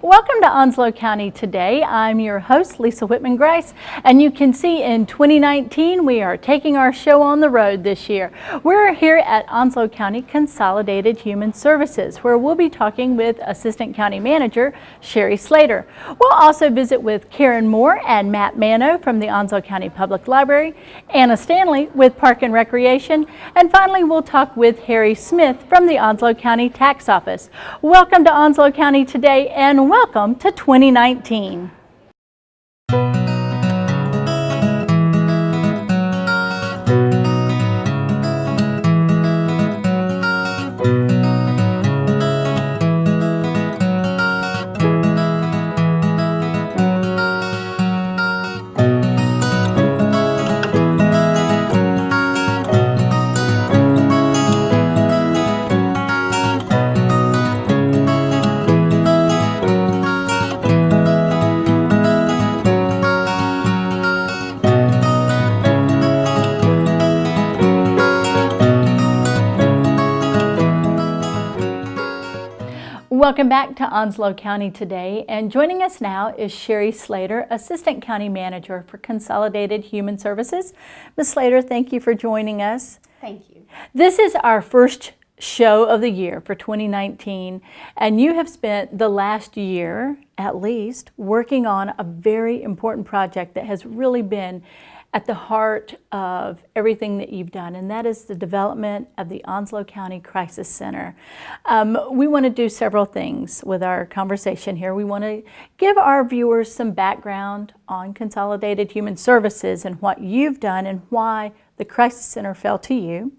Welcome to Onslow County Today. I'm your host, Lisa Whitman-Grice, and you can see in 2019 we are taking our show on the road this year. We're here at Onslow County Consolidated Human Services, where we'll be talking with Assistant County Manager Sherry Slater. We'll also visit with Karen Moore and Matt Mano from the Onslow County Public Library, Anna Stanley with Park and Recreation, and finally we'll talk with Harry Smith from the Onslow County Tax Office. Welcome to Onslow County Today, and welcome to 2019. Welcome back to Onslow County Today, and joining us now is Sherry Slater, Assistant County Manager for Consolidated Human Services. Ms. Slater, thank you for joining us. Thank you. This is our first show of the year for 2019, and you have spent the last year, at least, working on a very important project that has really been at the heart of everything that you've done, and that is the development of the Onslow County Crisis Center. We want to do several things with our conversation here. We want to give our viewers some background on Consolidated Human Services and what you've done and why the Crisis Center fell to you.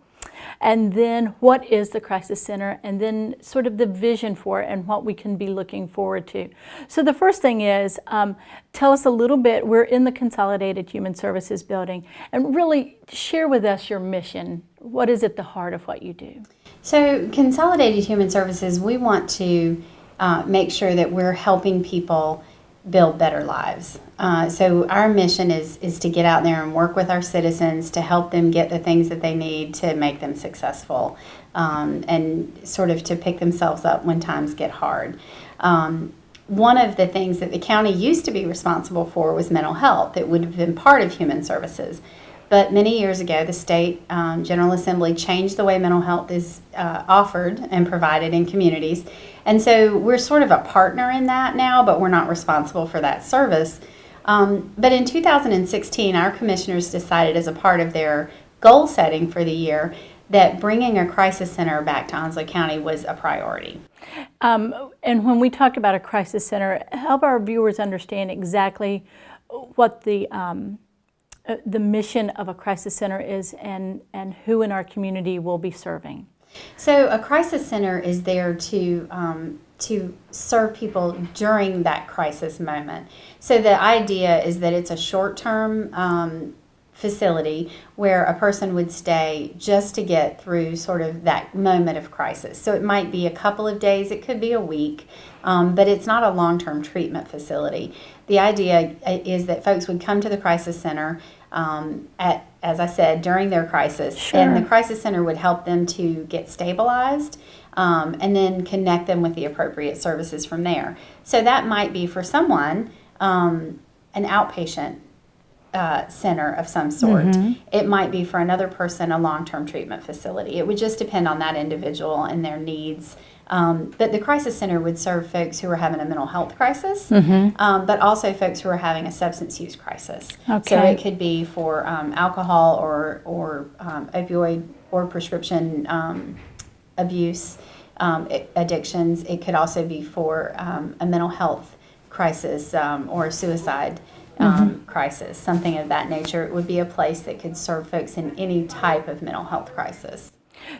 And then what is the Crisis Center, and then sort of the vision for it and what we can be looking forward to. So the first thing is, tell us a little bit, we're in the Consolidated Human Services building, and really share with us your mission. What is at the heart of what you do? So Consolidated Human Services, we want to make sure that we're helping people build better lives. So our mission is to get out there and work with our citizens to help them get the things that they need to make them successful, and sort of to pick themselves up when times get hard. One of the things that the county used to be responsible for was mental health. It would have been part of human services. But many years ago, the state General Assembly changed the way mental health is offered and provided in communities. And so we're sort of a partner in that now, but we're not responsible for that service. But in 2016, our commissioners decided, as a part of their goal setting for the year, that bringing a crisis center back to Onslow County was a priority. And when we talk about a crisis center, help our viewers understand exactly what the mission of a crisis center is, and who in our community will be serving. So a crisis center is there to serve people during that crisis moment. So the idea is that it's a short-term facility where a person would stay just to get through sort of that moment of crisis. So it might be a couple of days, it could be a week, but it's not a long-term treatment facility. The idea is that folks would come to the crisis center as I said, during their crisis. Sure. And the crisis center would help them to get stabilized, and then connect them with the appropriate services from there. So that might be for someone an outpatient center of some sort. Mm-hmm. It might be for another person a long-term treatment facility. It would just depend on that individual and their needs. But the crisis center would serve folks who are having a mental health crisis, mm-hmm. But also folks who are having a substance use crisis. Okay. So it could be for alcohol or opioid or prescription abuse, addictions. It could also be for a mental health crisis or a suicide mm-hmm. crisis, something of that nature. It would be a place that could serve folks in any type of mental health crisis.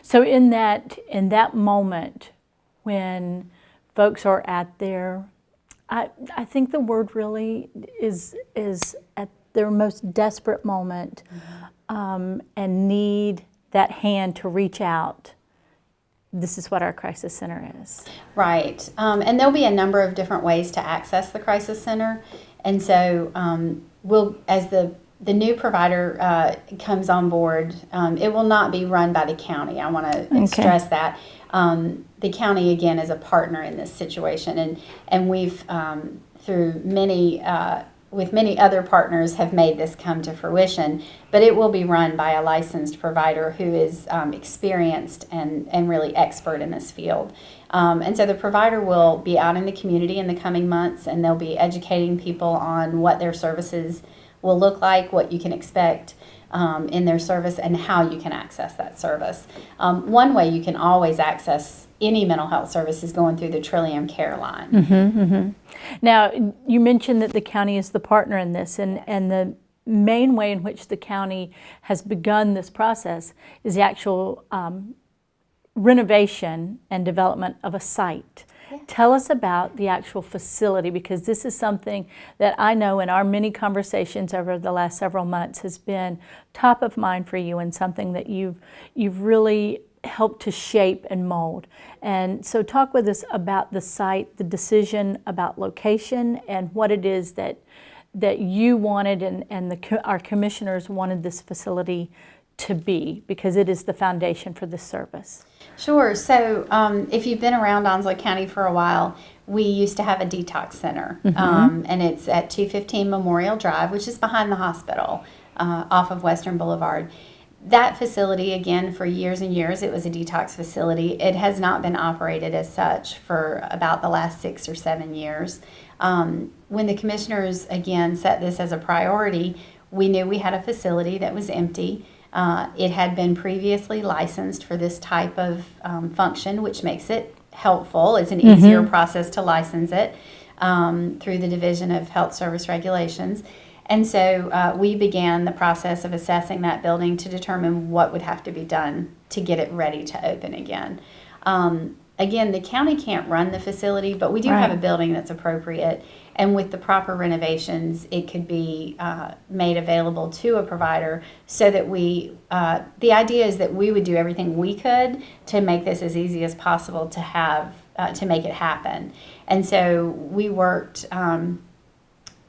So in that moment, when folks are at their, I think the word really is at their most desperate moment, mm-hmm. And need that hand to reach out. This is what our crisis center is. Right. And there'll be a number of different ways to access the crisis center. And so we'll, as the new provider comes on board, it will not be run by the county. I want to stress that. The county, again, is a partner in this situation, and we've, through many, with many other partners, have made this come to fruition, but it will be run by a licensed provider who is experienced and really expert in this field. And so the provider will be out in the community in the coming months, and they'll be educating people on what their services will look like, what you can expect in their service, and how you can access that service. One way you can always access any mental health service is going through the Trillium Care line. Mm-hmm, mm-hmm. Now, you mentioned that the county is the partner in this, and the main way in which the county has begun this process is the actual renovation and development of a site. Yeah. Tell us about the actual facility, because this is something that I know in our many conversations over the last several months has been top of mind for you, and something that you've really helped to shape and mold. And so talk with us about the site, the decision about location, and what it is that you wanted and our commissioners wanted this facility to be, because it is the foundation for this service. Sure. So if you've been around Onslow County for a while, we used to have a detox center, and it's at 215 Memorial Drive, which is behind the hospital off of Western Boulevard. That facility, again, for years and years, it was a detox facility. It has not been operated as such for about the last 6 or 7 years. When the commissioners, again, set this as a priority, we knew we had a facility that was empty. It had been previously licensed for this type of function, which makes it helpful. It's an easier process to license it through the Division of Health Service Regulations. And so we began the process of assessing that building to determine what would have to be done to get it ready to open again. Again, the county can't run the facility, but we do have a building that's appropriate. And with the proper renovations, it could be made available to a provider, so that the idea is that we would do everything we could to make this as easy as possible to have, to make it happen. And so we worked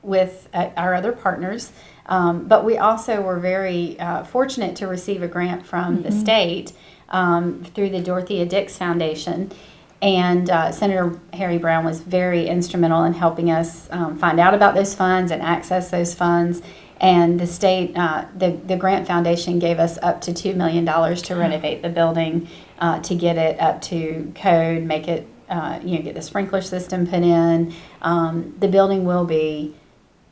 with our other partners, but we also were very fortunate to receive a grant from the state through the Dorothea Dix Foundation. And Senator Harry Brown was very instrumental in helping us find out about those funds and access those funds. And the state, the Grant Foundation gave us up to $2 million to renovate the building, to get it up to code, make it, get the sprinkler system put in. The building will be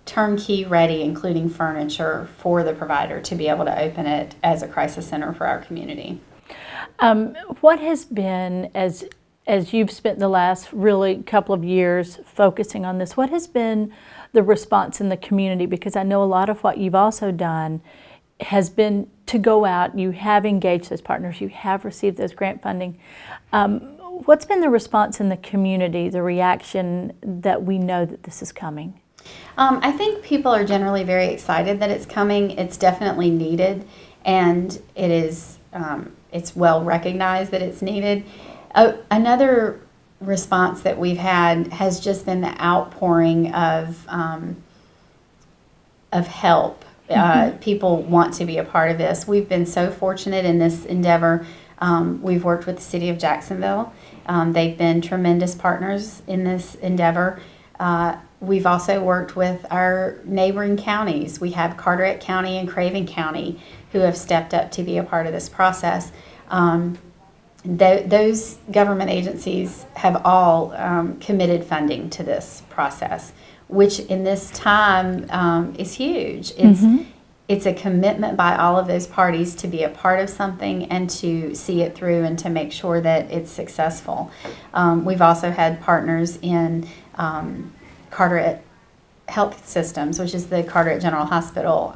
turnkey ready, including furniture, for the provider to be able to open it as a crisis center for our community. What has been, as you've spent the last really couple of years focusing on this, what has been the response in the community? Because I know a lot of what you've also done has been to go out, you have engaged those partners, you have received those grant funding. What's been the response in the community, the reaction that we know that this is coming? I think people are generally very excited that it's coming. It's definitely needed, and it is, it's well recognized that it's needed. Another response that we've had has just been the outpouring of help. People want to be a part of this. We've been so fortunate in this endeavor. We've worked with the city of Jacksonville. They've been tremendous partners in this endeavor. We've also worked with our neighboring counties. We have Carteret County and Craven County who have stepped up to be a part of this process. Those government agencies have all committed funding to this process, which in this time is huge. It's a commitment by all of those parties to be a part of something and to see it through and to make sure that it's successful. We've also had partners in Carteret Health Systems, which is the Carteret General Hospital.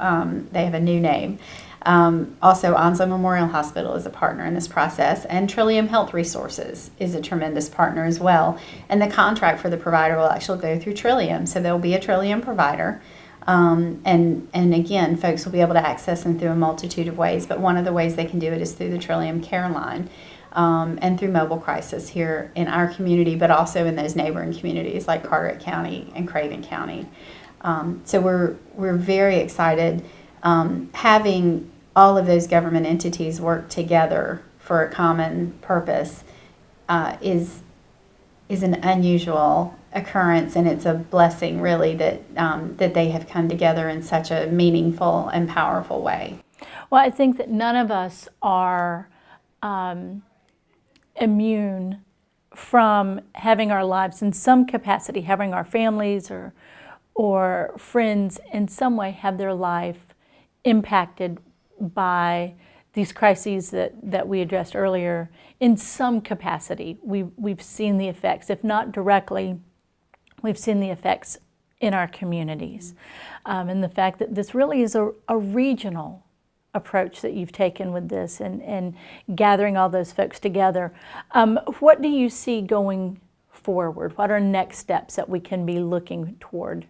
They have a new name. Also, Onslow Memorial Hospital is a partner in this process, and Trillium Health Resources is a tremendous partner as well. And the contract for the provider will actually go through Trillium, so there will be a Trillium provider. And again, folks will be able to access them through a multitude of ways, but one of the ways they can do it is through the Trillium Care line, and through mobile crisis here in our community, but also in those neighboring communities like Carteret County and Craven County. So we're very excited having all of those government entities work together for a common purpose. is an unusual occurrence, and it's a blessing, really, that they have come together in such a meaningful and powerful way. Well, I think that none of us are immune from having our lives in some capacity, having our families or friends in some way have their life impacted by these crises that we addressed earlier. In some capacity, we've seen the effects. If not directly, we've seen the effects in our communities. And the fact that this really is a regional approach that you've taken with this and gathering all those folks together. What do you see going forward? What are next steps that we can be looking toward?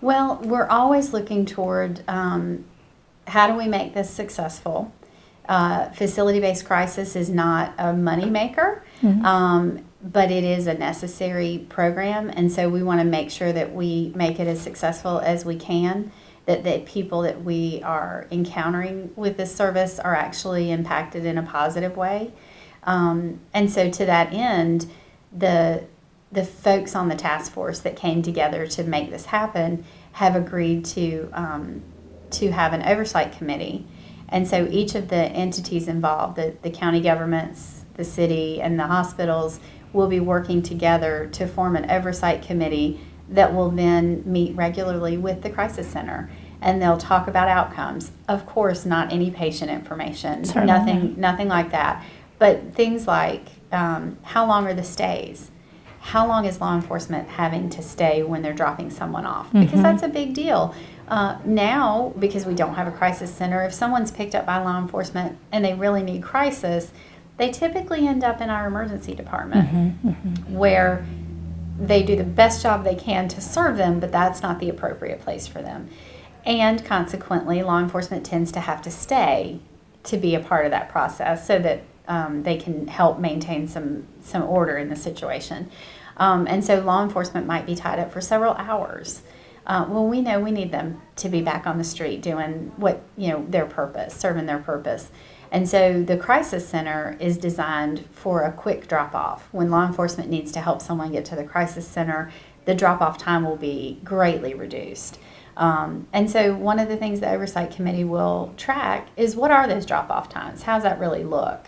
Well, we're always looking toward how do we make this successful? Facility-based crisis is not a money maker, but it is a necessary program, and so we want to make sure that we make it as successful as we can, that the people that we are encountering with this service are actually impacted in a positive way. And so to that end, the folks on the task force that came together to make this happen have agreed to have an oversight committee. And so each of the entities involved, the county governments, the city, and the hospitals, will be working together to form an oversight committee that will then meet regularly with the crisis center. And they'll talk about outcomes. Of course, not any patient information, nothing like that. But things like how long are the stays? How long is law enforcement having to stay when they're dropping someone off? Because that's a big deal. Now, because we don't have a crisis center, if someone's picked up by law enforcement and they really need crisis, they typically end up in our emergency department where they do the best job they can to serve them, but that's not the appropriate place for them. And consequently, law enforcement tends to have to stay to be a part of that process so that they can help maintain some order in the situation. And so law enforcement might be tied up for several hours. Well, we know we need them to be back on the street doing what, their purpose, serving their purpose. And so the crisis center is designed for a quick drop-off. When law enforcement needs to help someone get to the crisis center, the drop-off time will be greatly reduced. And so one of the things the Oversight Committee will track is, what are those drop-off times? How does that really look?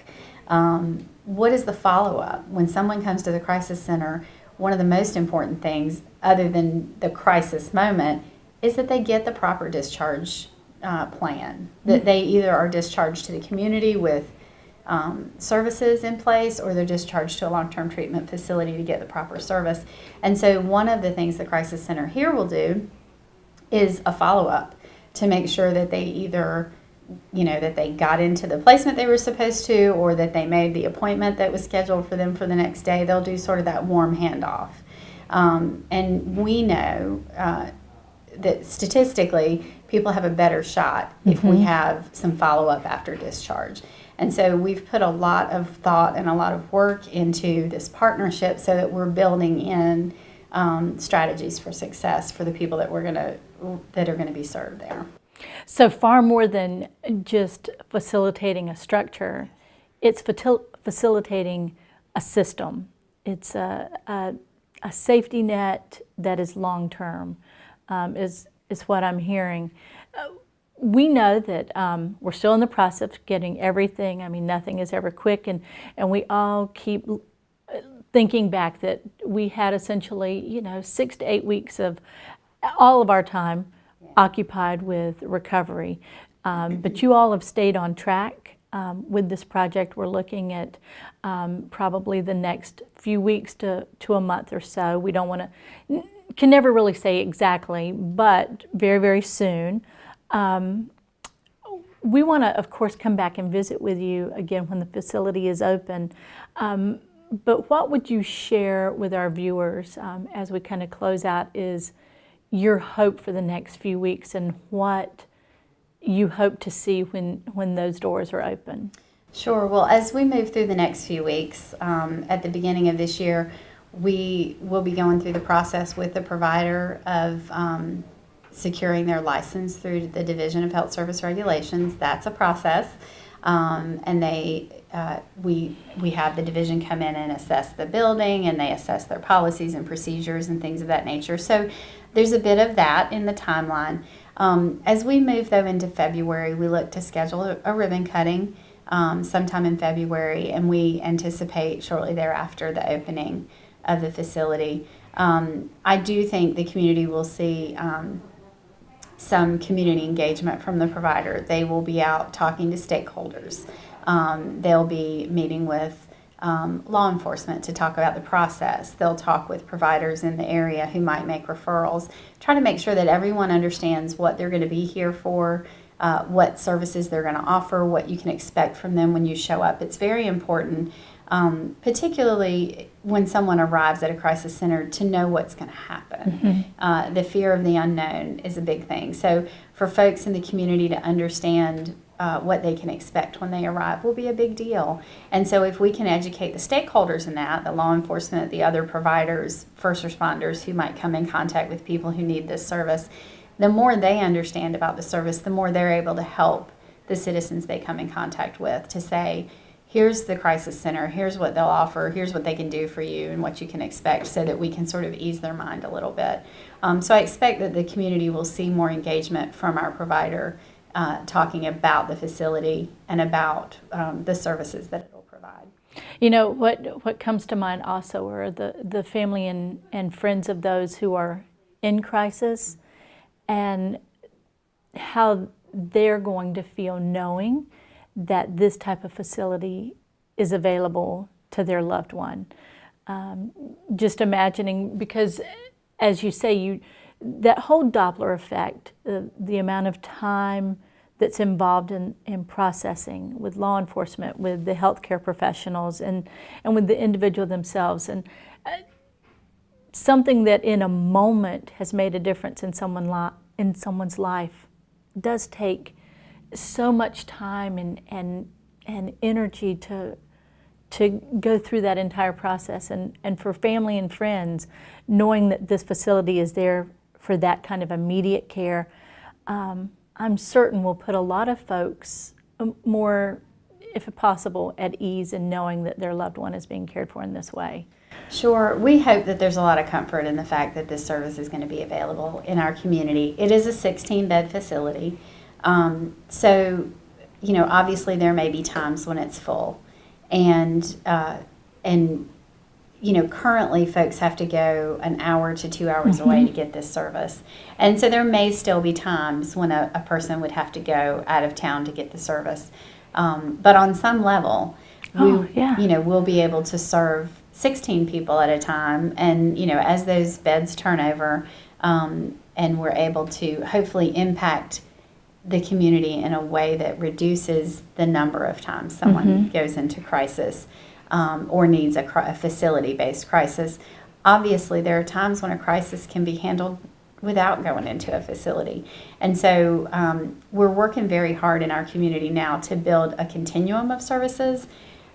What is the follow-up? When someone comes to the crisis center, one of the most important things, other than the crisis moment, is that they get the proper discharge plan. That they either are discharged to the community with services in place, or they're discharged to a long-term treatment facility to get the proper service. And so one of the things the Crisis Center here will do is a follow-up to make sure that they either, that they got into the placement they were supposed to, or that they made the appointment that was scheduled for them for the next day. They'll do sort of that warm handoff. And we know that statistically, people have a better shot if we have some follow-up after discharge. And so we've put a lot of thought and a lot of work into this partnership so that we're building in strategies for success for the people that are going to be served there. So far more than just facilitating a structure, it's facilitating a system. It's a safety net that is long-term, is what I'm hearing. We know that we're still in the process of getting everything. I mean, nothing is ever quick, and we all keep thinking back that we had essentially, 6 to 8 weeks of all of our time occupied with recovery. But you all have stayed on track with this project. We're looking at probably the next few weeks to a month or so. We don't want to, can never really say exactly, but very, very soon. We want to, of course, come back and visit with you again when the facility is open. But what would you share with our viewers as we kind of close out is your hope for the next few weeks and what you hope to see when those doors are open? Sure. Well, as we move through the next few weeks, at the beginning of this year, we will be going through the process with the provider of securing their license through the Division of Health Service Regulations. That's a process. and we have the division come in and assess the building, and they assess their policies and procedures and things of that nature. So there's a bit of that in the timeline. As we move, though, into February, we look to schedule a ribbon cutting sometime in February, and we anticipate shortly thereafter the opening of the facility. I do think the community will see some community engagement from the provider. They will be out talking to stakeholders. They'll be meeting with law enforcement to talk about the process. They'll talk with providers in the area who might make referrals, try to make sure that everyone understands what they're going to be here for, what services they're going to offer, what you can expect from them when you show up. It's very important, particularly when someone arrives at a crisis center, to know what's going to happen. The fear of the unknown is a big thing. So for folks in the community to understand what they can expect when they arrive will be a big deal. And so if we can educate the stakeholders in that, the law enforcement, the other providers, first responders who might come in contact with people who need this service, the more they understand about the service, the more they're able to help the citizens they come in contact with to say, here's the crisis center, here's what they'll offer, here's what they can do for you and what you can expect, so that we can sort of ease their mind a little bit. So I expect that the community will see more engagement from our provider talking about the facility and about the services that it will provide. You know, what comes to mind also are the family and friends of those who are in crisis, and how they're going to feel knowing that this type of facility is available to their loved one. Just imagining, because as you say, that whole Doppler effect, the amount of time that's involved in processing with law enforcement, with the healthcare professionals, and with the individual themselves, and something that in a moment has made a difference in someone's life does take so much time and energy to go through that entire process. And for family and friends, knowing that this facility is there for that kind of immediate care, I'm certain will put a lot of folks more, if possible, at ease in knowing that their loved one is being cared for in this way. Sure. We hope that there's a lot of comfort in the fact that this service is going to be available in our community. It is a 16-bed facility. So, you know, obviously there may be times when it's full. And you know, currently folks have to go an hour to 2 hours away to get this service. And so there may still be times when a person would have to go out of town to get the service. But on some level, you know, we'll be able to serve 16 people at a time. And, you know, as those beds turn over, and we're able to hopefully impact the community in a way that reduces the number of times someone goes into crisis, or needs a facility-based crisis. Obviously, there are times when a crisis can be handled without going into a facility. And so we're working very hard in our community now to build a continuum of services.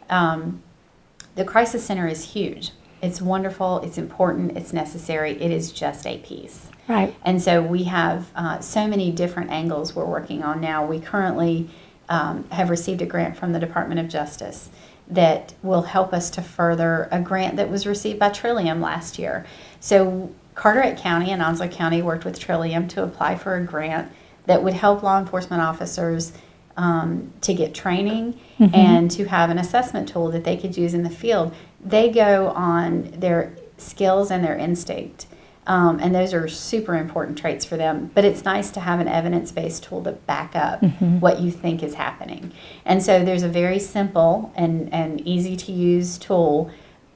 The crisis center is huge. It's wonderful, it's important, it's necessary. It is just a piece. Right. And so we have so many different angles we're working on now. We currently have received a grant from the Department of Justice that will help us to further a grant that was received by Trillium last year. So Carteret County and Onslow County worked with Trillium to apply for a grant that would help law enforcement officers to get training and to have an assessment tool that they could use in the field. They go on their skills and their instinct. And those are super important traits for them. But it's nice to have an evidence-based tool to back up what you think is happening. And so there's a very simple and easy-to-use tool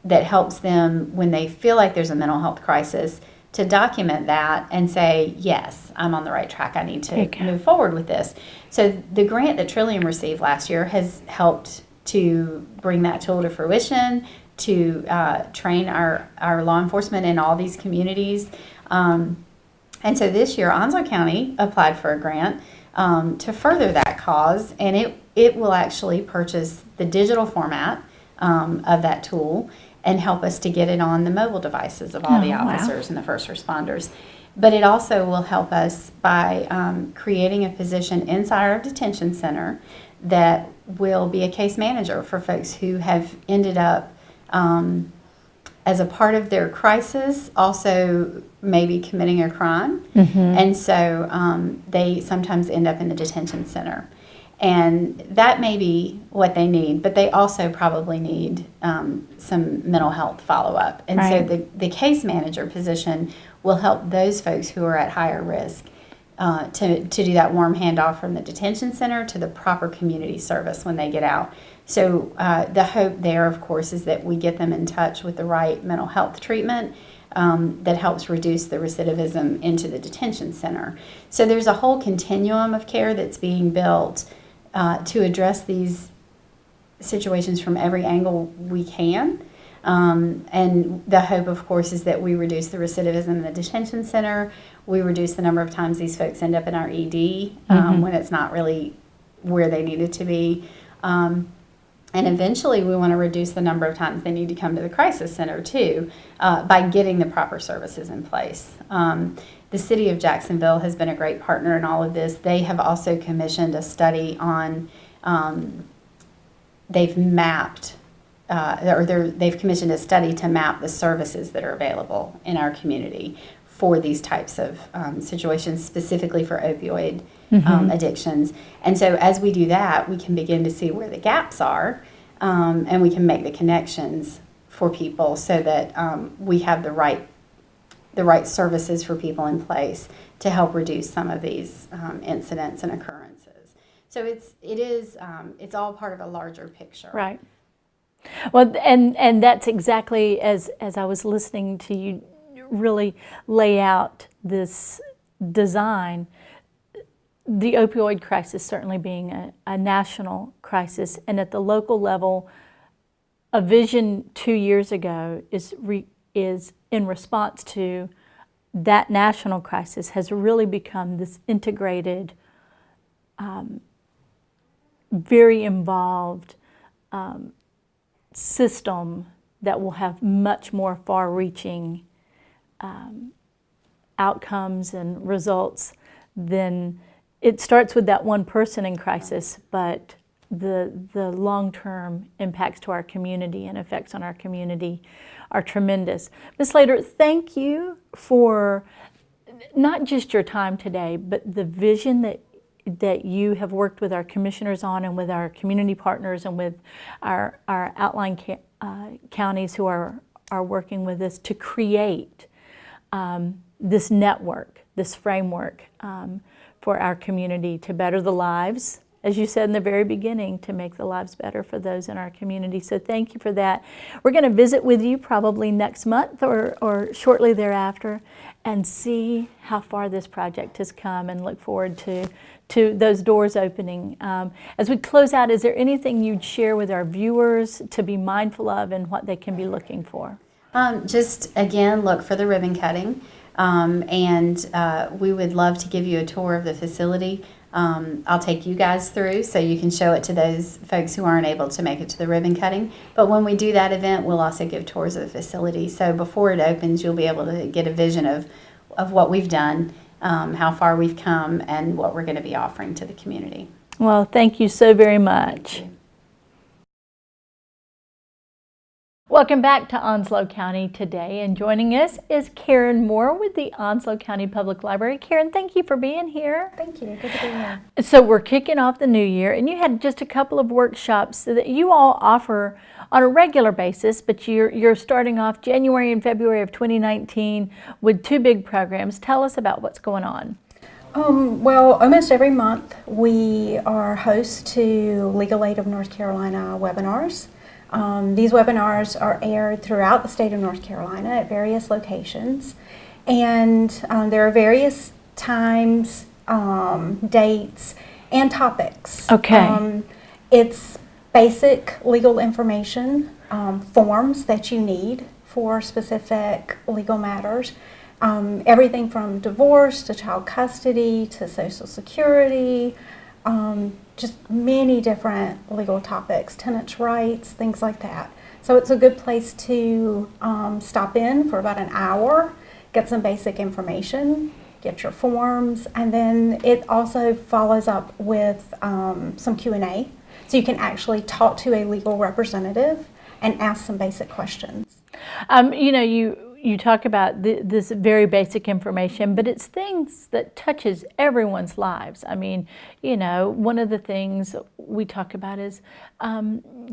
that helps them when they feel like there's a mental health crisis to document that and say, yes, I'm on the right track. I need to move forward with this. So the grant that Trillium received last year has helped to bring that tool to fruition, to train our law enforcement in all these communities. And so this year, Onslow County applied for a grant to further that cause, and it will actually purchase the digital format of that tool and help us to get it on the mobile devices of all the officers and the first responders. But it also will help us by creating a position inside our detention center that will be a case manager for folks who have ended up, as a part of their crisis, also maybe committing a crime. And so they sometimes end up in the detention center. And that may be what they need, but they also probably need some mental health follow-up. And so the case manager position will help those folks who are at higher risk to do that warm handoff from the detention center to the proper community service when they get out. So the hope there, of course, is that we get them in touch with the right mental health treatment that helps reduce the recidivism into the detention center. So there's a whole continuum of care that's being built to address these situations from every angle we can. And the hope, of course, is that we reduce the recidivism in the detention center. We reduce the number of times these folks end up in our ED when it's not really where they needed to be. And eventually we want to reduce the number of times they need to come to the crisis center too, by getting the proper services in place. The city of Jacksonville has been a great partner in all of this. They have also commissioned a study on, they've commissioned a study to map the services that are available in our community for these types of situations, specifically for opioid addictions. And so as we do that, we can begin to see where the gaps are, and we can make the connections for people so that we have the right services for people in place to help reduce some of these incidents and occurrences. So it's all part of a larger picture. Right. Well, and that's exactly as I was listening to you really lay out this design, the opioid crisis certainly being a national crisis, and at the local level, a vision 2 years ago is in response to that national crisis has really become this integrated, very involved system that will have much more far-reaching outcomes and results than it starts with that one person in crisis, but the long-term impacts to our community and effects on our community are tremendous. Ms. Slater, thank you for not just your time today, but the vision that you have worked with our commissioners on and with our community partners and with our outlying counties who are working with us to create this network, this framework for our community to better the lives, as you said in the very beginning, to make the lives better for those in our community. So thank you for that. We're going to visit with you probably next month or shortly thereafter and see how far this project has come and look forward to those doors opening. As we close out, is there anything you'd share with our viewers to be mindful of and what they can be looking for? Just, again, look for the ribbon cutting. And we would love to give you a tour of the facility. I'll take you guys through so you can show it to those folks who aren't able to make it to the ribbon cutting. But when we do that event, we'll also give tours of the facility. So before it opens, you'll be able to get a vision of what we've done, how far we've come, and what we're going to be offering to the community. Well, thank you so very much. Welcome back to Onslow County today, and joining us is Karen Moore with the Onslow County Public Library. Karen, thank you for being here. Thank you. Good to be here. So we're kicking off the new year, and you had just a couple of workshops that you all offer on a regular basis, but you're starting off January and February of 2019 with two big programs. Tell us about what's going on. Well, almost every month we are hosts to Legal Aid of North Carolina webinars. These webinars are aired throughout the state of North Carolina at various locations, and there are various times, dates, and topics. Okay. It's basic legal information, forms that you need for specific legal matters, everything from divorce to child custody to Social Security, just many different legal topics, tenants' rights, things like that. So it's a good place to stop in for about an hour, get some basic information, get your forms, and then it also follows up with some Q&A. So you can actually talk to a legal representative and ask some basic questions. You know, you talk about this very basic information, but it's things that touches everyone's lives. I mean, you know, one of the things we talk about is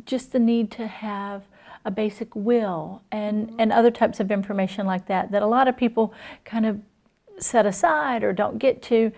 just the need to have a basic will and other types of information like that a lot of people kind of set aside or don't get to,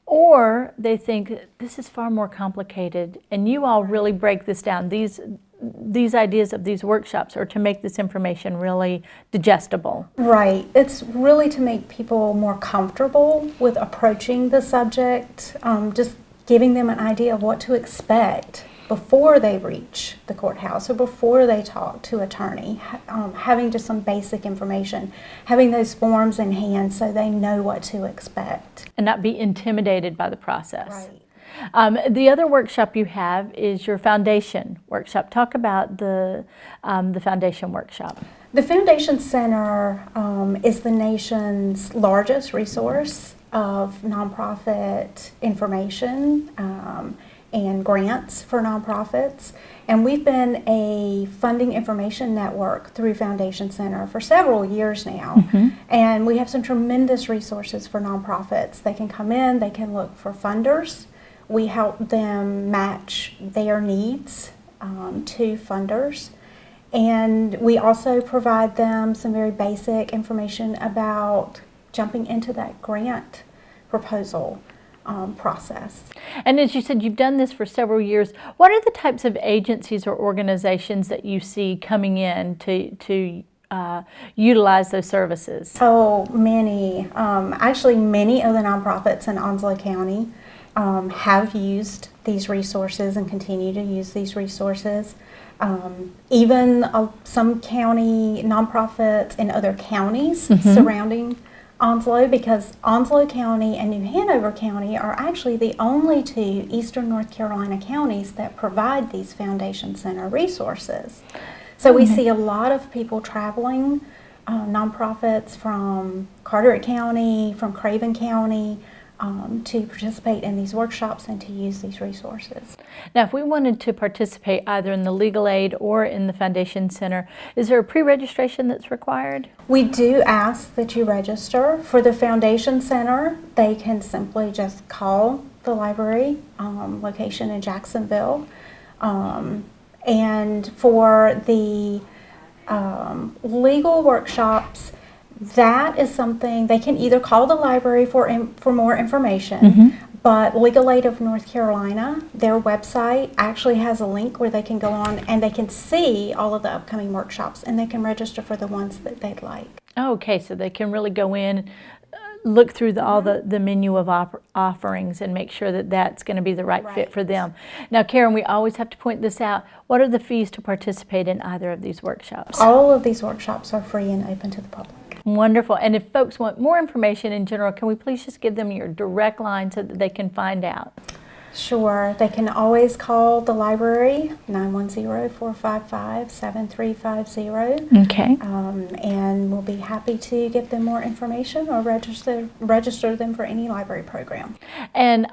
or they think this is far more complicated, and you all really break this down. These ideas of these workshops are to make this information really digestible. Right. It's really to make people more comfortable with approaching the subject, just giving them an idea of what to expect before they reach the courthouse or before they talk to attorney, having just some basic information, having those forms in hand so they know what to expect. And not be intimidated by the process. Right. The other workshop you have is your foundation workshop. Talk about the foundation workshop. The Foundation Center is the nation's largest resource of nonprofit information and grants for nonprofits. And we've been a funding information network through Foundation Center for several years now. Mm-hmm. And we have some tremendous resources for nonprofits. They can come in, they can look for funders. We help them match their needs to funders. And we also provide them some very basic information about jumping into that grant proposal process. And as you said, you've done this for several years. What are the types of agencies or organizations that you see coming in to utilize those services? Oh, many. Actually, many of the nonprofits in Onslow County have used these resources and continue to use these resources. Even some county nonprofits in other counties surrounding Onslow, because Onslow County and New Hanover County are actually the only two Eastern North Carolina counties that provide these Foundation Center resources. So we see a lot of people traveling, nonprofits from Carteret County, from Craven County, to participate in these workshops and to use these resources. Now, if we wanted to participate either in the legal aid or in the Foundation Center, is there a pre-registration that's required? We do ask that you register. For the Foundation Center, they can simply just call the library location in Jacksonville. And for the legal workshops, that is something they can either call the library for more information, but Legal Aid of North Carolina, their website actually has a link where they can go on and they can see all of the upcoming workshops, and they can register for the ones that they'd like. Okay, so they can really go in, look through all the menu of offerings and make sure that that's going to be the right fit for them. Now, Karen, we always have to point this out. What are the fees to participate in either of these workshops? All of these workshops are free and open to the public. Wonderful. And if folks want more information in general, can we please just give them your direct line so that they can find out? Sure. They can always call the library, 910-455-7350. Okay. And we'll be happy to give them more information or register them for any library program. And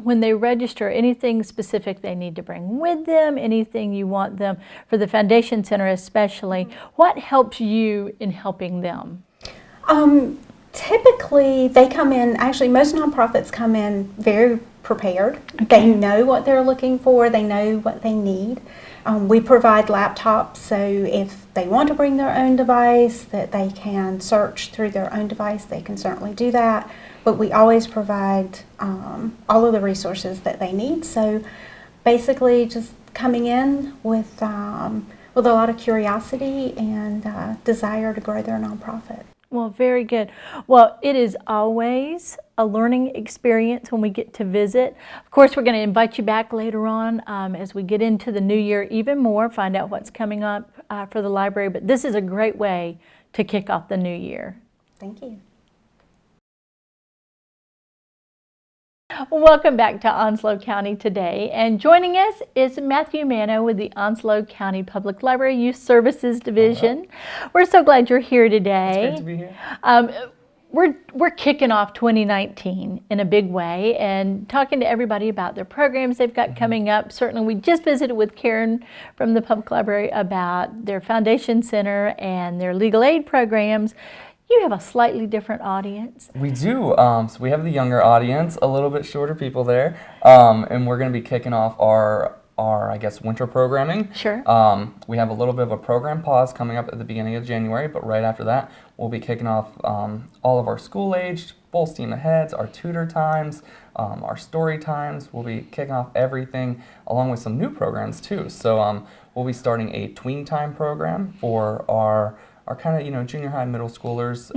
when they register, anything specific they need to bring with them, anything you want them, for the Foundation Center especially, what helps you in helping them? Typically, they come in, actually most nonprofits come in very prepared. Okay. They know what they're looking for, they know what they need. We provide laptops, so if they want to bring their own device, that they can search through their own device, they can certainly do that. But we always provide all of the resources that they need. So basically just coming in with a lot of curiosity and desire to grow their nonprofit. Well, very good. Well, it is always a learning experience when we get to visit. Of course, we're going to invite you back later on as we get into the new year even more, find out what's coming up for the library. But this is a great way to kick off the new year. Thank you. Welcome back to Onslow County Today, and joining us is Matthew Mano with the Onslow County Public Library Youth Services Division. We're so glad you're here today. It's great to be here. we're kicking off 2019 in a big way and talking to everybody about their programs they've got coming up. Certainly, we just visited with Karen from the Public Library about their Foundation Center and their legal aid programs. You have a slightly different audience. We do. So we have the younger audience, a little bit shorter people there, and we're going to be kicking off our I guess, winter programming. Sure. We have a little bit of a program pause coming up at the beginning of January, but right after that, we'll be kicking off all of our school-aged, full steam ahead, our tutor times, our story times. We'll be kicking off everything, along with some new programs too. So we'll be starting a tween time program for our kind of junior high, middle schoolers.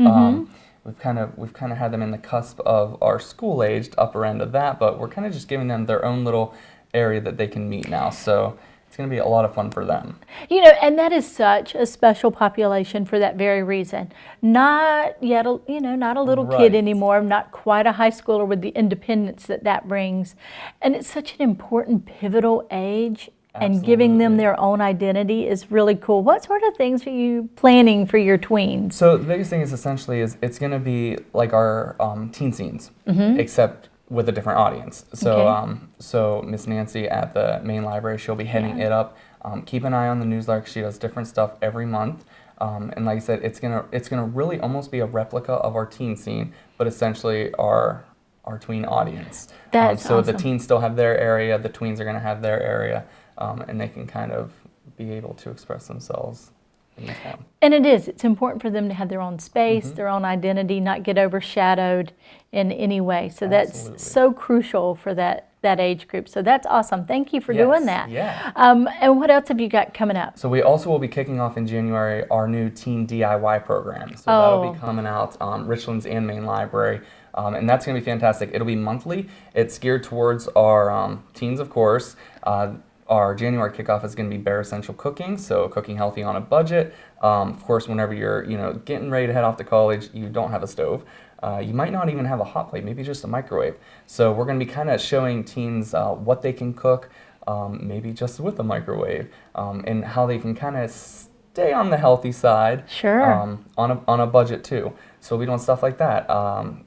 We've kind of had them in the cusp of our school-aged upper end of that, but we're kind of just giving them their own little area that they can meet now. So it's going to be a lot of fun for them. And that is such a special population for that very reason. Not yet, not a little kid anymore, not quite a high schooler with the independence that brings. And it's such an important, pivotal age. Absolutely. And giving them their own identity is really cool. What sort of things are you planning for your tweens? So the biggest thing is essentially it's going to be like our teen scenes, except with a different audience. So Okay. So Miss Nancy at the main library, she'll be heading it up. Keep an eye on the newsletter. She does different stuff every month. And like I said, it's gonna really almost be a replica of our teen scene, but essentially our tween audience. That's so awesome. the teens still have their area, the tweens are gonna have their area, and they can kind of be able to express themselves in the town. And it's important for them to have their own space, their own identity, not get overshadowed in any way. So Absolutely. that's so crucial for that age group. So that's awesome. Thank you for doing that. Yeah. And what else have you got coming up? So we also will be kicking off in January our new teen DIY program. So that'll be coming out on Richlands and Main Library. And that's going to be fantastic. It'll be monthly. It's geared towards our teens, of course. Our January kickoff is going to be bare essential cooking, so cooking healthy on a budget. Of course, whenever you're getting ready to head off to college, you don't have a stove. You might not even have a hot plate, maybe just a microwave. So we're going to be kind of showing teens what they can cook, maybe just with a microwave, and how they can kind of stay on the healthy side. Sure. On a budget too. So we'll be doing stuff like that.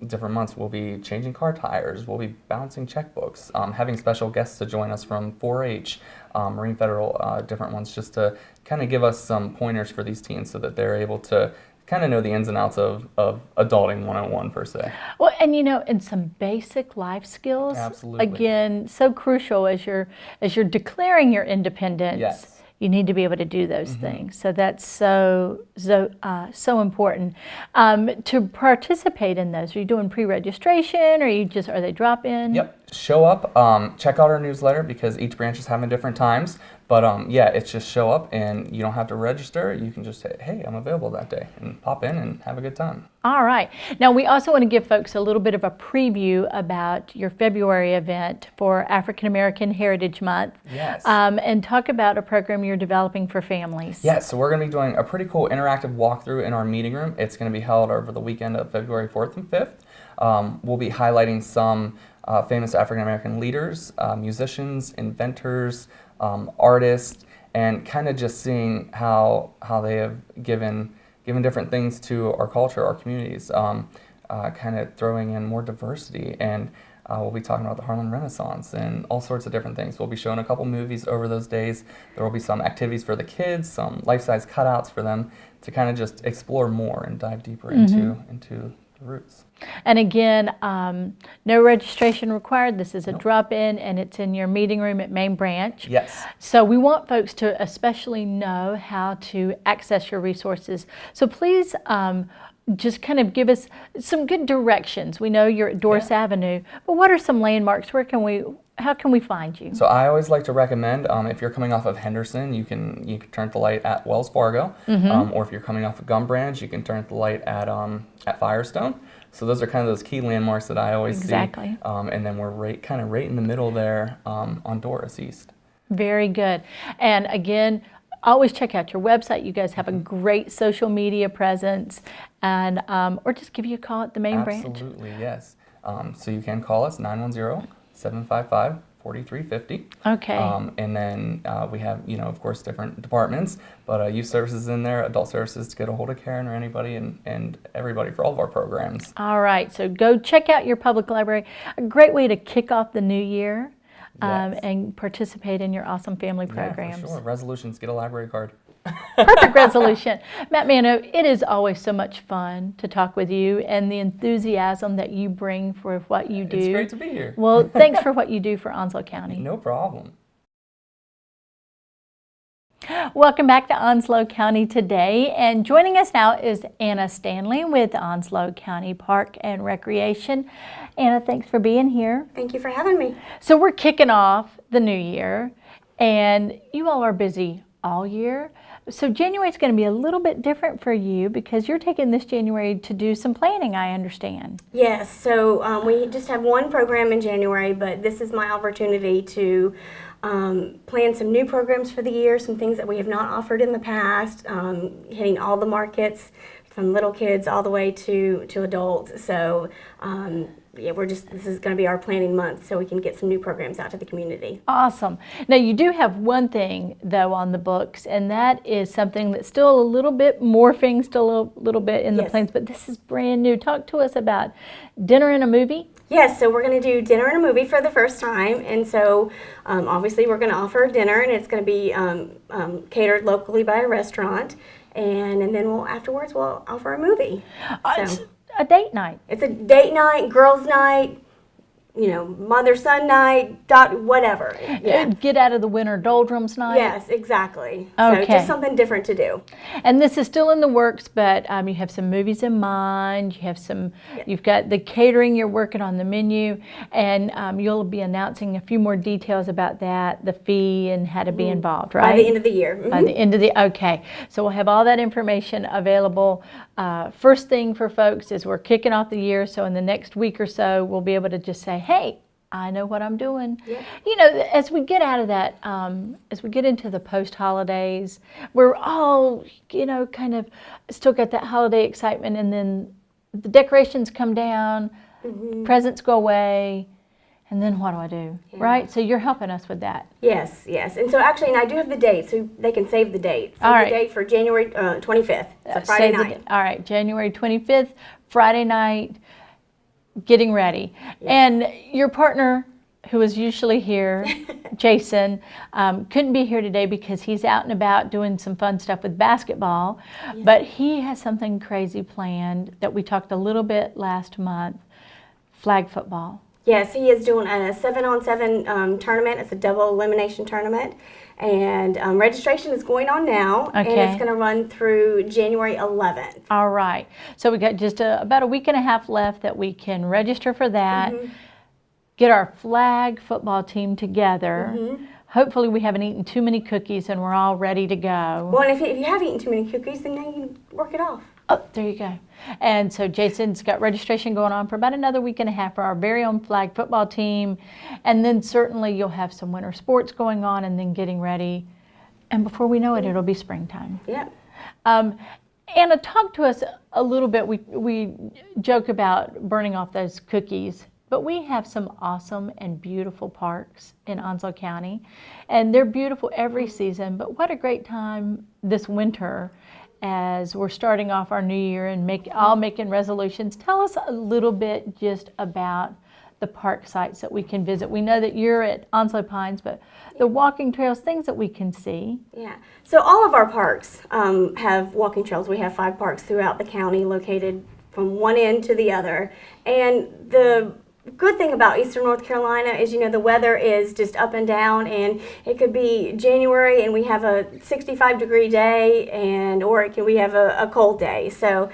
Different months we'll be changing car tires, we'll be balancing checkbooks, having special guests to join us from 4-H, Marine Federal, different ones, just to kind of give us some pointers for these teens so that they're able to kind of know the ins and outs of adulting 101 per se. Well, and some basic life skills. Absolutely. Again, so crucial as you're declaring your independence. Yes. You need to be able to do those things. So that's so important. To participate in those, are you doing pre-registration, or are they drop-in? Yep. Show up, check out our newsletter because each branch is having different times. But yeah, it's just show up and you don't have to register. You can just say, hey, I'm available that day, and pop in and have a good time. All right. Now, we also want to give folks a little bit of a preview about your February event for African American Heritage Month. Yes. And talk about a program you're developing for families. Yeah, so we're going to be doing a pretty cool interactive walkthrough in our meeting room. It's going to be held over the weekend of February 4th and 5th. We'll be highlighting some famous African American leaders, musicians, inventors, artists, and kind of just seeing how they have given different things to our culture, our communities, kind of throwing in more diversity. And we'll be talking about the Harlem Renaissance and all sorts of different things. We'll be showing a couple movies over those days. There will be some activities for the kids, some life-size cutouts for them to kind of just explore more and dive deeper into the roots. And again, no registration required. This is a drop-in, and it's in your meeting room at Main Branch. Yes. So we want folks to especially know how to access your resources. So please just kind of give us some good directions. We know you're at Doris Avenue, but what are some landmarks? How can we find you? So I always like to recommend, if you're coming off of Henderson, you can turn the light at Wells Fargo, or if you're coming off of Gum Branch, you can turn the light at Firestone. So those are kind of those key landmarks that I always see. And then we're right in the middle there on Doris East. Very good. And again, always check out your website. You guys have a great social media presence, and or just give you a call at the Main Branch. Absolutely, yes. So you can call us 910-755-5555. 4350. Okay. And then we have, of course, different departments, but youth services in there, adult services to get a hold of Karen or anybody, and everybody for all of our programs. All right, so go check out your public library. A great way to kick off the new year Yes. and participate in your awesome family programs. Yeah, for sure. Resolutions, get a library card. Perfect resolution. Matt Mano, it is always so much fun to talk with you and the enthusiasm that you bring for what you do. It's great to be here. Well, thanks for what you do for Onslow County. No problem. Welcome back to Onslow County Today, and joining us now is Anna Stanley with Onslow County Park and Recreation. Anna, thanks for being here. Thank you for having me. So we're kicking off the new year, and you all are busy all year. So January is going to be a little bit different for you because you're taking this January to do some planning, I understand. Yes, so we just have one program in January, but this is my opportunity to plan some new programs for the year, some things that we have not offered in the past, hitting all the markets from little kids all the way to adults. So yeah, this is going to be our planning month so we can get some new programs out to the community. Awesome. Now you do have one thing though on the books, and that is something that's still a little bit morphing, still a little bit in the Yes. plans, but this is brand new. Talk to us about dinner and a movie. Yes, so we're going to do dinner and a movie for the first time, and so obviously we're going to offer dinner, and it's going to be catered locally by a restaurant, and then afterwards we'll offer a movie. It's a date night. It's a date night, girls' night, mother-son night, whatever. Yeah. Get out of the winter doldrums night. Yes, exactly. Okay. So just something different to do. And this is still in the works, but you have some movies in mind. You've got the catering. You're working on the menu, and you'll be announcing a few more details about that, the fee, and how to be involved. Right By the end of the year. Mhm. By the end of okay. So we'll have all that information available. First thing for folks is we're kicking off the year, so in the next week or so, we'll be able to just say, hey, I know what I'm doing. Yeah. As we get out of that, as we get into the post-holidays, we're all, kind of still got that holiday excitement, and then the decorations come down, presents go away, and then what do I do, right? So you're helping us with that. Yes, yes. And so actually, and I do have the date, so they can save the date. Save All right. the date for January 25th. It's a Friday Save the night. all right, January 25th, Friday night, getting ready. And your partner, who is usually here, Jason, couldn't be here today because he's out and about doing some fun stuff with basketball. But he has something crazy planned that we talked a little bit last month, flag football. Yes, he is doing a 7-on-7 tournament. It's a double elimination tournament. And registration is going on now, and Okay. it's going to run through January 11th. All right. So we got just about a week and a half left that we can register for that, get our flag football team together. Hopefully we haven't eaten too many cookies and we're all ready to go. Well, and if you have eaten too many cookies, then now you can work it off. Oh, there you go. And so Jason's got registration going on for about another week and a half for our very own flag football team. And then certainly you'll have some winter sports going on and then getting ready. And before we know it, it'll be springtime. Yep. Anna, talk to us a little bit. We joke about burning off those cookies, but we have some awesome and beautiful parks in Onslow County. And they're beautiful every season, but what a great time this winter as we're starting off our new year and making resolutions. Tell us a little bit just about the park sites that we can visit. We know that you're at Onslow Pines, but the walking trails, things that we can see. Yeah. So all of our parks have walking trails. We have 5 parks throughout the county located from one end to the other. And the good thing about Eastern North Carolina is, the weather is just up and down, and it could be January and we have a 65-degree day, or we have a cold day. So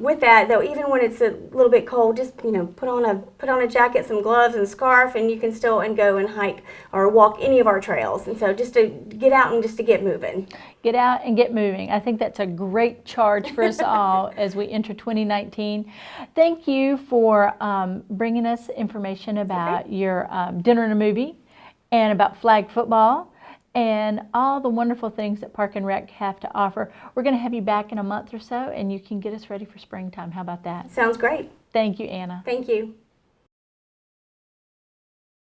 with that, though, even when it's a little bit cold, just put on a jacket, some gloves, and scarf, and you can still go and hike or walk any of our trails. And so just to get out and just to get moving. Get out and get moving. I think that's a great charge for us all as we enter 2019. Thank you for bringing us information about your dinner and a movie and about flag football and all the wonderful things that Park and Rec have to offer. We're going to have you back in a month or so, and you can get us ready for springtime. How about that? Sounds great. Thank you, Anna. Thank you.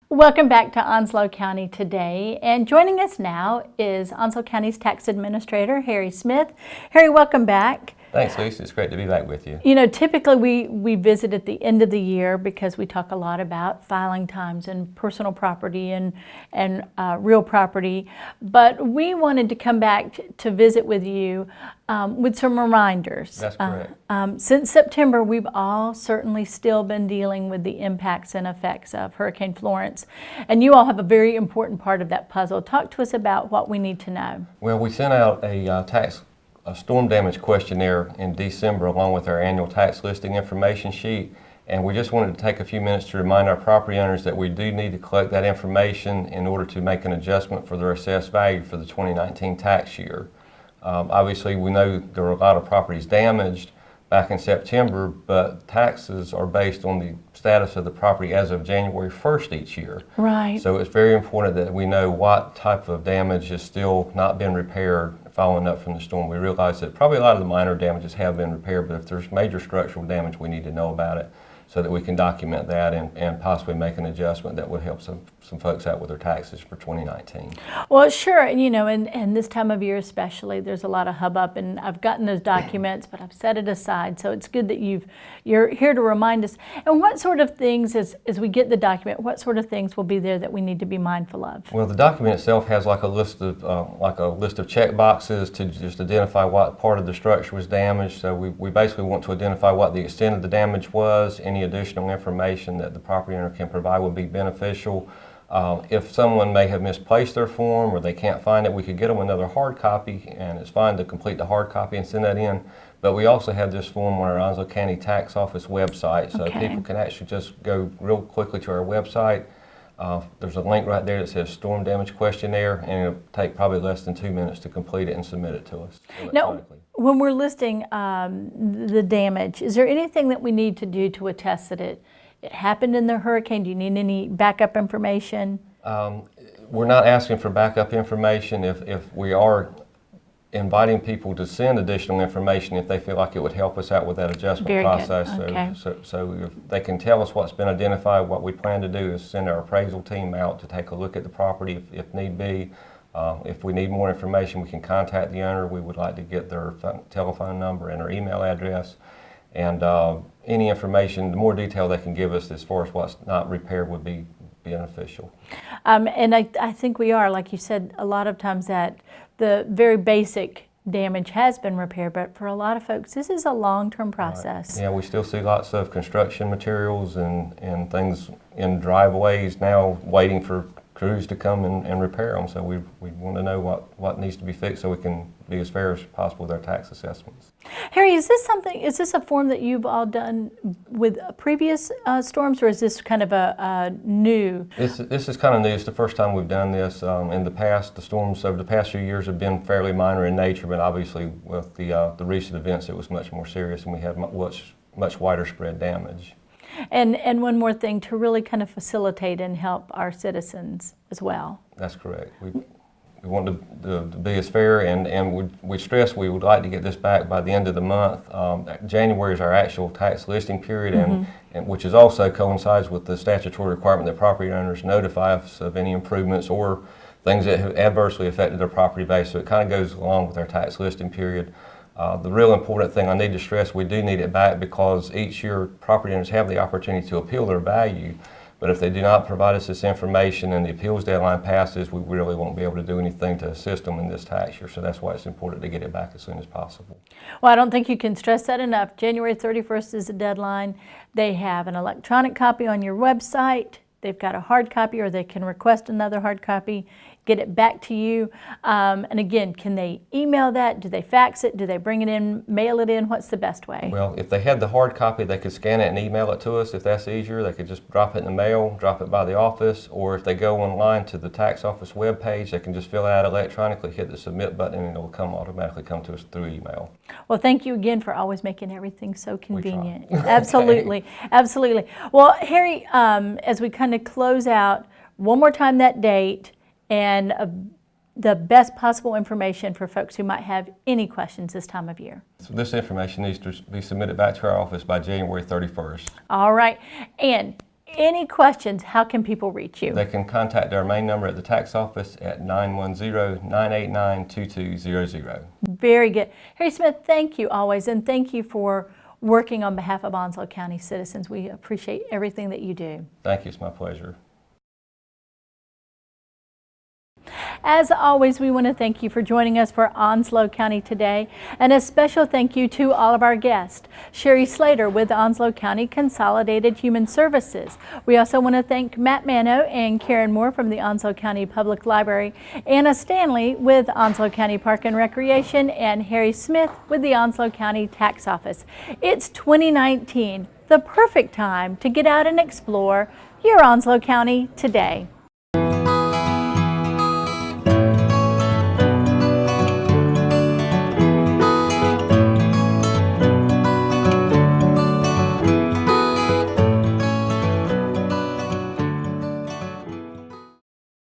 Welcome back to Onslow County Today, and joining us now is Onslow County's Tax Administrator, Harry Smith. Harry, welcome back. Thanks, Lisa. It's great to be back with you. You know, typically we visit at the end of the year because we talk a lot about filing times and personal property and real property, but we wanted to come back to visit with you with some reminders. That's correct. Since September, we've all certainly still been dealing with the impacts and effects of Hurricane Florence, and you all have a very important part of that puzzle. Talk to us about what we need to know. Well, we sent out a storm damage questionnaire in December along with our annual tax listing information sheet, and we just wanted to take a few minutes to remind our property owners that we do need to collect that information in order to make an adjustment for their assessed value for the 2019 tax year. Obviously, we know there are a lot of properties damaged back in September, but taxes are based on the status of the property as of January 1st each year. Right. So it's very important that we know what type of damage is still not been repaired following up from the storm. We realize that probably a lot of the minor damages have been repaired, but if there's major structural damage, we need to know about it so that we can document that and possibly make an adjustment that would help some folks out with their taxes for 2019. Well, sure, and you know, and this time of year especially, there's a lot of hubbub, and I've gotten those documents, but I've set it aside, so it's good that you're here to remind us. And what sort of things, as we get the document, what sort of things will be there that we need to be mindful of? Well, the document itself has like a list of check boxes to just identify what part of the structure was damaged. So we basically want to identify what the extent of the damage was. Any additional information that the property owner can provide would be beneficial. If someone may have misplaced their form or they can't find it, we could get them another hard copy, and it's fine to complete the hard copy and send that in. But we also have this form on our Onslow County Tax Office website, so people can actually just go real quickly to our website. There's a link right there that says Storm Damage Questionnaire, and it'll take probably less than 2 minutes to complete it and submit it to us electronically. Now, when we're listing the damage, is there anything that we need to do to attest that it happened in the hurricane? Do you need any backup information? We're not asking for backup information. If we are inviting people to send additional information if they feel like it would help us out with that adjustment Very process. good. Okay. So if they can tell us what's been identified, what we plan to do is send our appraisal team out to take a look at the property if need be. If we need more information, we can contact the owner. We would like to get their telephone number and their email address. And any information, the more detail they can give us as far as what's not repaired would be beneficial. And I think we are, like you said, a lot of times that the very basic damage has been repaired, but for a lot of folks, this is a long-term process. Right. Yeah, we still see lots of construction materials and things in driveways now waiting for crews to come and repair them. So we want to know what needs to be fixed so we can be as fair as possible with our tax assessments. Harry, is this a form that you've all done with previous storms, or is this kind of a new? This is kind of new. It's the first time we've done this. In the past, the storms over the past few years have been fairly minor in nature, but obviously with the recent events, it was much more serious, and we had much wider spread damage. And one more thing, to really kind of facilitate and help our citizens as well. That's correct. We want to be as fair, and we stress we would like to get this back by the end of the month. January is our actual tax listing period, and which is also coincides with the statutory requirement that property owners notify us of any improvements or things that have adversely affected their property value. So it kind of goes along with our tax listing period. The real important thing I need to stress, we do need it back because each year property owners have the opportunity to appeal their value, but if they do not provide us this information and the appeals deadline passes, we really won't be able to do anything to assist them in this tax year. So that's why it's important to get it back as soon as possible. Well, I don't think you can stress that enough. January 31st is the deadline. They have an electronic copy on your website. They've got a hard copy, or they can request another hard copy, get it back to you. And again, can they email that? Do they fax it? Do they bring it in, mail it in? What's the best way? Well, if they had the hard copy, they could scan it and email it to us. If that's easier, they could just drop it in the mail, drop it by the office, or if they go online to the tax office webpage, they can just fill it out electronically, hit the submit button, and it'll automatically come to us through email. Well, thank you again for always making everything so convenient. Okay. Absolutely, absolutely. Well, Harry, as we kind of close out, one more time that date and the best possible information for folks who might have any questions this time of year. So this information needs to be submitted back to our office by January 31st. All right. And any questions, how can people reach you? They can contact our main number at the tax office at 910-989-2200. Very good. Harry Smith, thank you always, and thank you for working on behalf of Onslow County citizens. We appreciate everything that you do. Thank you. It's my pleasure. As always, we want to thank you for joining us for Onslow County Today, and a special thank you to all of our guests. Sherry Slater with Onslow County Consolidated Human Services. We also want to thank Matt Mano and Karen Moore from the Onslow County Public Library, Anna Stanley with Onslow County Park and Recreation, and Harry Smith with the Onslow County Tax Office. It's 2019, the perfect time to get out and explore your Onslow County today.